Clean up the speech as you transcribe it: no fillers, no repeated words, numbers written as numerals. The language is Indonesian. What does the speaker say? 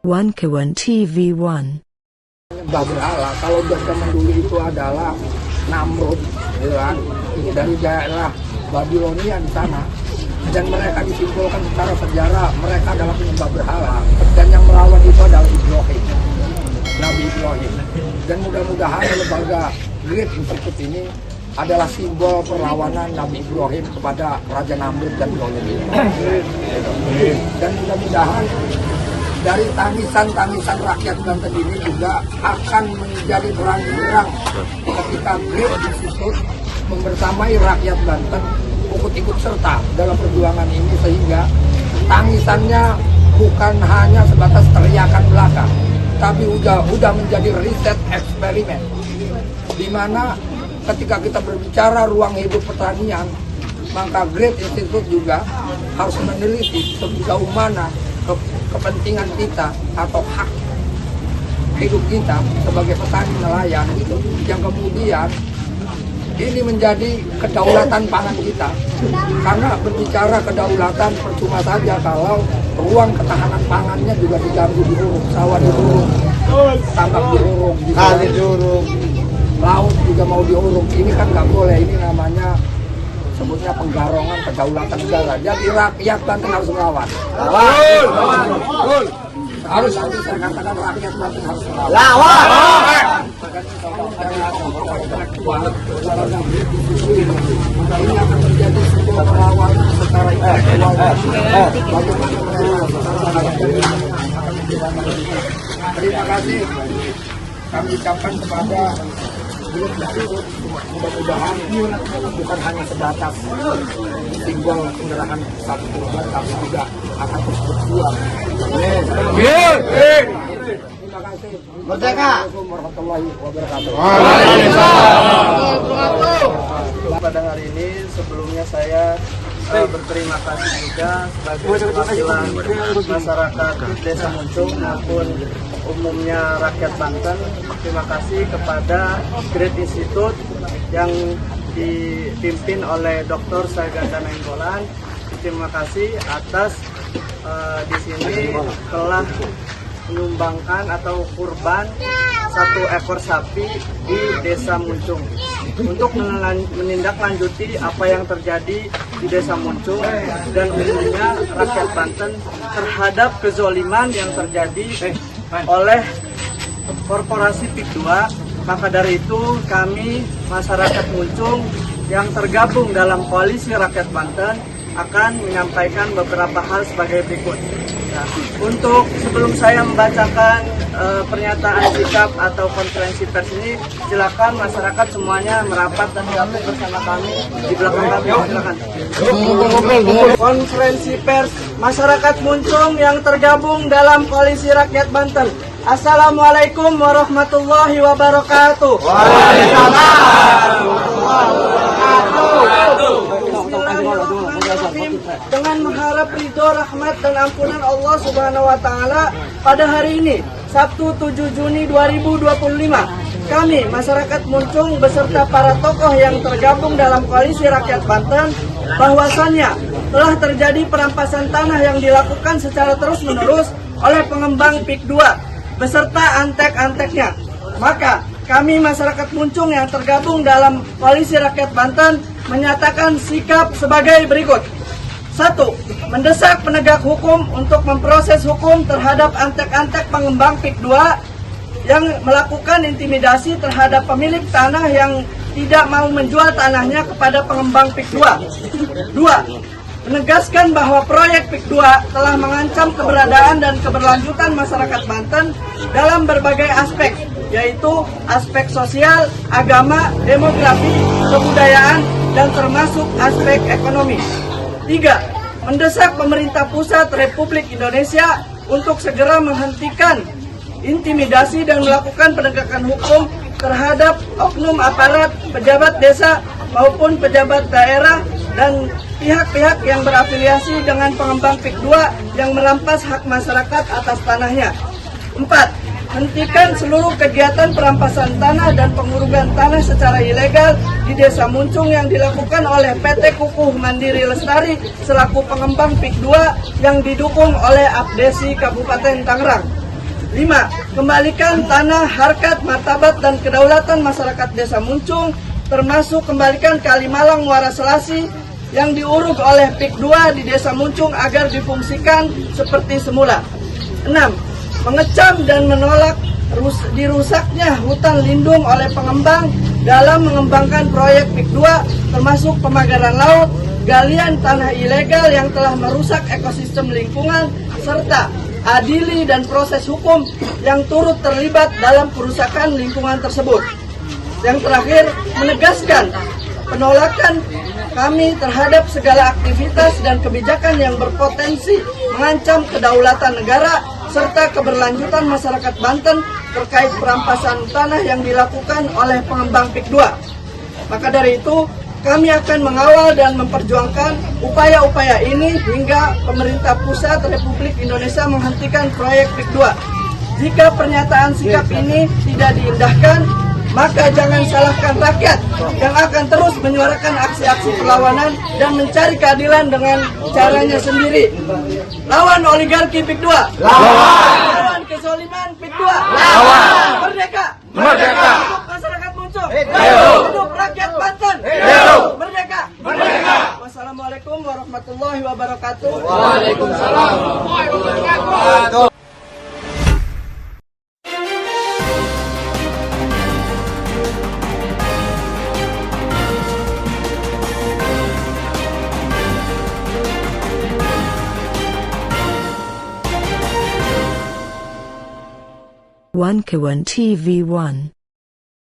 Wankawan TV1. Mbah Berhala, kalau zaman dulu itu adalah Namrud, ya, dari daerah Babilonia di sana. Dan mereka disimpulkan secara sejarah mereka adalah penyembah berhala. Dan yang melawan itu adalah Ibrahim, Nabi Ibrahim. Dan mudah-mudahan lembaga Great Institute ini adalah simbol perlawanan Nabi Ibrahim kepada Raja Namrud dan Zolim. Dan mudah-mudahan dari tangisan-tangisan rakyat Banten ini juga akan menjadi terang-benderang ketika Great Institute membersamai rakyat Banten ikut serta dalam perjuangan ini, sehingga tangisannya bukan hanya sebatas teriakan belaka, tapi udah menjadi riset eksperimen, di mana ketika kita berbicara ruang hidup pertanian, maka Great Institute juga harus meneliti sejauh mana kepentingan kita atau hak hidup kita sebagai petani nelayan itu, yang kemudian ini menjadi kedaulatan pangan kita. Karena berbicara kedaulatan percuma saja kalau ruang ketahanan pangannya juga diganggu, diuruk, sawah diuruk, tambak diuruk, kali diuruk, laut juga mau diuruk. Ini kan nggak boleh, ini namanya sebutnya penggarongan kedaulatan negara. Jadi rakyat Banten harus melawan. Harus saya katakan rakyat Banten harus melawan. Ini akan menjadi sebuah perlawanan secara intelektual. Terima kasih kami ucapkan kepada Great Institute. Mudah-mudahan bukan hanya sebatas simbol penyerahan satu korban, tapi juga akan terus berjuang. Terima kasih. Assalamualaikum warahmatullahi wabarakatuh. Pada hari ini sebelumnya saya berterima kasih juga sebagai perwakilan masyarakat Desa Muncung maupun umumnya rakyat Banten. Terima kasih kepada Great Institute yang dipimpin oleh Dr. Saganda Nainggolan. Terima kasih atas di sini telah menyumbangkan atau kurban 1 ekor sapi di Desa Muncung untuk menindaklanjuti apa yang terjadi di Desa Muncung dan umumnya rakyat Banten terhadap kezoliman yang terjadi oleh korporasi PIK 2. Maka dari itu kami masyarakat Muncung yang tergabung dalam koalisi rakyat Banten akan menyampaikan beberapa hal sebagai berikut. Nah, untuk sebelum saya membacakan pernyataan sikap atau konferensi pers ini, silakan masyarakat semuanya merapat dan gabung bersama kami di belakang kami. Silakan. Konferensi pers masyarakat Muncung yang tergabung dalam koalisi rakyat Banten. Assalamualaikum warahmatullahi wabarakatuh. Waalaikumsalam. Dengan mengharap ridho, rahmat, dan ampunan Allah Subhanahu wa Ta'ala, pada hari ini, Sabtu 7 Juni 2025, kami, masyarakat Muncung, beserta para tokoh yang tergabung dalam koalisi rakyat Banten, bahwasannya telah terjadi perampasan tanah yang dilakukan secara terus-menerus oleh pengembang PIK 2, beserta antek-anteknya. Maka, kami, masyarakat Muncung yang tergabung dalam koalisi rakyat Banten, menyatakan sikap sebagai berikut. 1. Mendesak penegak hukum untuk memproses hukum terhadap antek-antek pengembang PIK 2 yang melakukan intimidasi terhadap pemilik tanah yang tidak mau menjual tanahnya kepada pengembang PIK 2. 2. Menegaskan bahwa proyek PIK 2 telah mengancam keberadaan dan keberlanjutan masyarakat Banten dalam berbagai aspek, yaitu aspek sosial, agama, demografi, kebudayaan, dan termasuk aspek ekonomi. 3. Mendesak pemerintah pusat Republik Indonesia untuk segera menghentikan intimidasi dan melakukan penegakan hukum terhadap oknum aparat, pejabat desa maupun pejabat daerah dan pihak-pihak yang berafiliasi dengan pengembang PIK 2 yang merampas hak masyarakat atas tanahnya. 4. Hentikan seluruh kegiatan perampasan tanah dan pengurungan tanah secara ilegal di Desa Muncung yang dilakukan oleh PT Kukuh Mandiri Lestari selaku pengembang PIK 2 yang didukung oleh Abdesi Kabupaten Tangerang. 5. Kembalikan tanah, harkat, martabat, dan kedaulatan masyarakat Desa Muncung, termasuk kembalikan Kalimalang Muara Selasi yang diuruk oleh PIK 2 di Desa Muncung agar difungsikan seperti semula. 6. Mengecam dan menolak dirusaknya hutan lindung oleh pengembang dalam mengembangkan proyek PIK 2, termasuk pemagaran laut, galian tanah ilegal yang telah merusak ekosistem lingkungan, serta adili dan proses hukum yang turut terlibat dalam kerusakan lingkungan tersebut. Yang terakhir, menegaskan penolakan kami terhadap segala aktivitas dan kebijakan yang berpotensi mengancam kedaulatan negara serta keberlanjutan masyarakat Banten terkait perampasan tanah yang dilakukan oleh pengembang PIK 2. Maka dari itu, kami akan mengawal dan memperjuangkan upaya-upaya ini hingga pemerintah pusat Republik Indonesia menghentikan proyek PIK 2. Jika pernyataan sikap ini tidak diindahkan, maka jangan salahkan rakyat yang akan terus menyuarakan aksi-aksi perlawanan dan mencari keadilan dengan caranya sendiri. Lawan oligarki PIK 2. Lawan kezaliman PIK 2. Lawan. Merdeka. Merdeka. Hidup masyarakat Muncung. Hidup. Hidup rakyat Banten. Hidup. Merdeka. Merdeka. Wassalamualaikum warahmatullahi wabarakatuh. Waalaikumsalam warahmatullahi wabarakatuh. One Kawan TV 1.